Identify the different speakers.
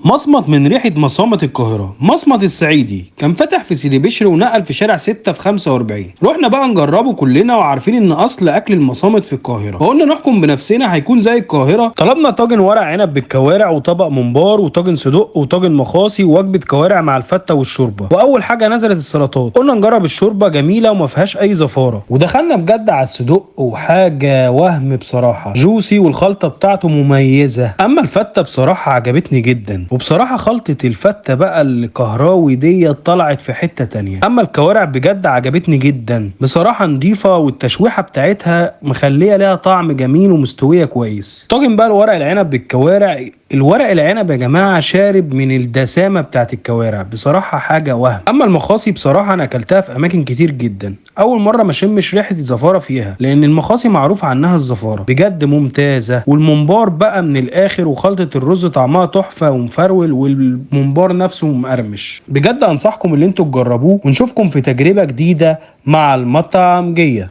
Speaker 1: مصمت من ريحة مصامت القاهرة. مصمت الصعيدي كان فتح في سيدي بشر ونقل في شارع 6 في 45. رحنا بقى نجربه كلنا وعارفين ان اصل اكل المصامت في القاهرة، فقلنا نحكم بنفسنا هيكون زي القاهرة. طلبنا طاجن ورق عنب بالكوارع وطبق ممبار وطاجن صدق وطاجن مخاصي ووجبة كوارع مع الفتة والشوربة. واول حاجة نزلت السلطات، قلنا نجرب الشوربة جميلة وما فيهاش اي زفارة. ودخلنا بجد على الصدق وحاجة وهم بصراحة، جوسي والخلطة بتاعته مميزة. اما الفتة بصراحة عجبتني جدا، وبصراحة خلطة الفتة بقى الكهراوي دي طلعت في حتة تانية. اما الكوارع بجد عجبتني جدا بصراحة، نضيفة والتشويحة بتاعتها مخلية ليها طعم جميل ومستوية كويس. طاجن بقى الورق العنب بالكوارع، الورق العنب يا جماعة شارب من الدسامة بتاعت الكوارع، بصراحة حاجة وهم. اما المخاصي بصراحة انا اكلتها في اماكن كتير جدا، اول مرة ما شمش ريحة الزفارة فيها، لان المخاصي معروف عنها الزفارة. بجد ممتازة. والممبار بقى من الاخر، وخلطة الرز طعمها تحفة ومفرول، والممبار نفسه مقرمش. بجد انصحكم ان انتوا تجربوه، ونشوفكم في تجربة جديدة مع المطعم جية.